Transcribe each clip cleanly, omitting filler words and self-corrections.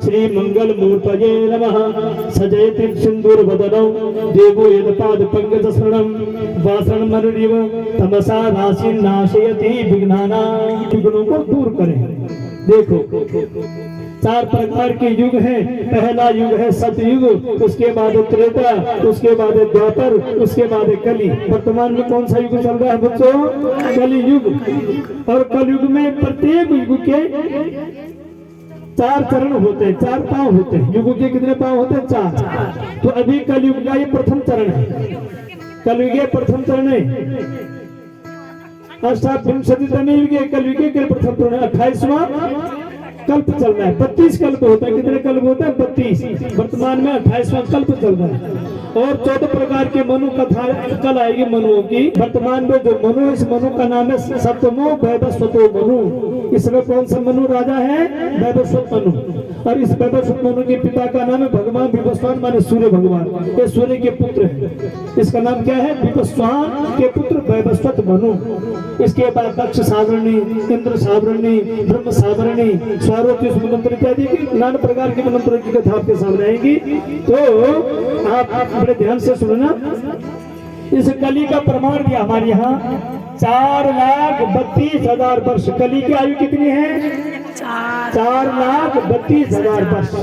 श्री मंगल मूर्तये नमः। सजयति सिंदूर बदनम देवो यदपाद पंकज स्मरणम वासण मरुरिव तमसा राशि नाशयति विघ्नाना। विघ्नों को दूर करें। देखो 4 प्रकार के युग हैं। पहला युग है सतयुग, उसके बाद त्रेता, उसके बाद द्वापर, उसके बाद कली। वर्तमान में कौन सा युग चल रहा है बच्चों? कली युग। और कलयुग में प्रत्येक युग के 4 चरण होते हैं, 4 पांव होते हैं। युग के कितने पांव होते हैं? 4। तो अभी कलयुग का ये प्रथम चरण है। कलयुग प्रथम चरण है। अष्टाविंशतितमे युगे कलयुगे के प्रथम चरण 28वां कल्प चल रहा है। 32 कल्प होता है। कितने कल्प होते हैं? 32। वर्तमान में 28वां कल्प चल रहा है। और 14 प्रकार के मनु कथा कल आएगी मनुओं की। वर्तमान में जो मनु, इस मनु का नाम है सप्तमो वैवस्वतो मनु। इसमें कौन सा मनु राजा है? वैवस्वत मनु। और इस वैवस्वत मनु के पिता का नाम है भगवान विवस्वान, माने सूर्य भगवान। ये सूर्य के पुत्र है। इसका नाम क्या है? विवस्वान के पुत्र वैवस्वत मनु। इसके बाद दक्ष सावरणी, इंद्र सावरणी, ब्रह्म सावरणी, स्वारोचिष मंत्र इत्यादि नाना प्रकार के मंत्र की कथा आपके सामने आएगी। तो आप बड़े ध्यान से सुनना। इस कली का प्रमाण दिया हमारे यहाँ 4,32,000 वर्ष। कली की आयु कितनी है? 4,32,000 वर्ष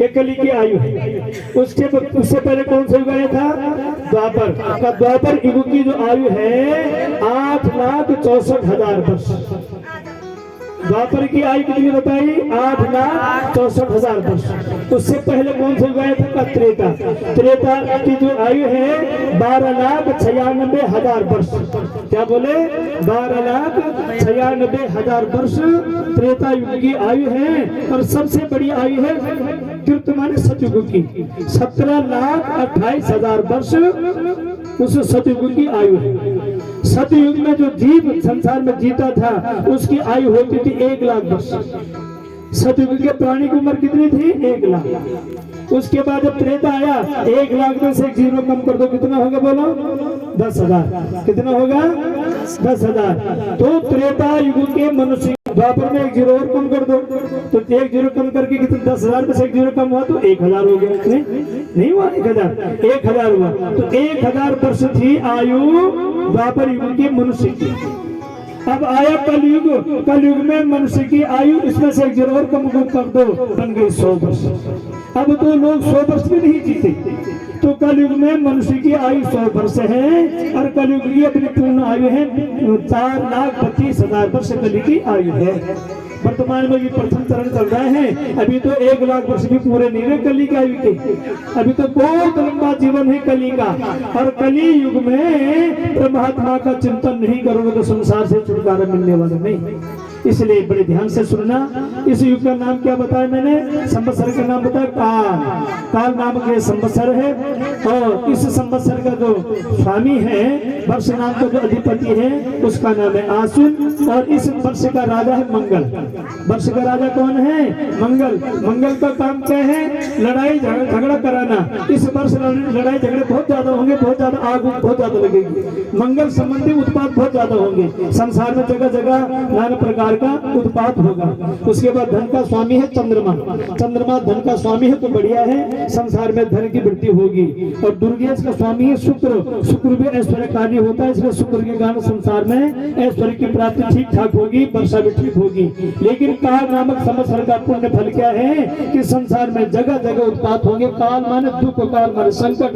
ये कली की आयु है। उससे पहले कौन सा युग आया था? द्वापर का। द्वापर युग की जो आयु है 8,64,000 वर्ष। द्वापर की आयु कितनी बताई? 8,64,000 वर्ष। उससे पहले कौन सा युग आया था? त्रेता। त्रेता की जो आयु है 12,96,000 वर्ष। क्या बोले? 12,96,000 वर्ष त्रेता युग की आयु है। और सबसे बड़ी आयु है कीर्तमान सतयुग की 17,28,000 वर्ष उस सतयुग की आयु है। सतयुग में जो जीव संसार में जीता था उसकी आयु होती थी 1,00,000 वर्ष। सतयुग के प्राणी की उम्र कितनी थी? 1,00,000। उसके बाद जब त्रेता आया 1,00,000 में से एक जीरो कम कर दो, कितना होगा बोलो? 10,000। कितना होगा? 10,000। तो त्रेता युग के मनुष्य द्वापर में एक जीरो और कम कर दो, तो एक जीरो कम करके कितने? 10,000 में से एक जीरो कम हुआ तो 1,000 हो गया। नहीं हुआ? 1,000 हुआ। तो 1,000 वर्ष थी आयु द्वापर युग के मनुष्य की। अब आया कलयुग। कलयुग में मनुष्य की आयु इसमें से एक जीरो और कम कर दो, बन गई 100 वर्ष। अब तो लोग 100 वर्ष भी नहीं जीते। तो कलयुग में मनुष्य की आयु 100 वर्ष है। और कलयुग की अपनी पूर्ण आयु है 4,32,000 वर्ष कलयुग की आयु है। वर्तमान में भी प्रथम चरण चल रहा है। अभी तो 1,00,000 वर्ष भी पूरे नहीं हुए कली की आयु के। अभी तो बहुत लंबा जीवन है कली का। और कली युग में परमात्मा का चिंतन नहीं करोगे तो संसार से छुटकारा मिलने वाला नहीं। इसलिए बड़े ध्यान से सुनना। इस युग का नाम क्या बताया मैंने? संवत्सर का नाम बताया काल। काल नामक ये संवत्सर है। और इस संवत्सर का जो स्वामी है, वर्ष नाम का जो अधिपति है, उसका नाम है आश्विन। और इस वर्ष का राजा है मंगल। वर्ष का राजा कौन है? मंगल। मंगल का काम क्या है? लड़ाई झगड़ा कराना। इस वर्ष लड़ाई झगड़े बहुत ज्यादा होंगे, बहुत ज्यादा आग बहुत ज्यादा लगेगी। मंगल संबंधी उत्पाद बहुत ज्यादा होंगे। संसार में जगह जगह नाना प्रकार का उत्पाद होगा। उसके बाद धन का स्वामी है चंद्रमा। चंद्रमा धन का स्वामी है तो बढ़िया है, संसार में धन की वृद्धि होगी। और दुर्गेश का स्वामी है शुक्र। शुक्र भी ऐश्वर्यकारी होता है, इसलिए शुक्र के कारण संसार में ऐश्वर्य की प्राप्ति ठीक ठाक होगी, वर्षा भी ठीक होगी। लेकिन काल नामक संवत्सर का पुण्य फल क्या है कि संसार में जगह जगह उत्पात होंगे। काल माने दुख, काल माने संकट।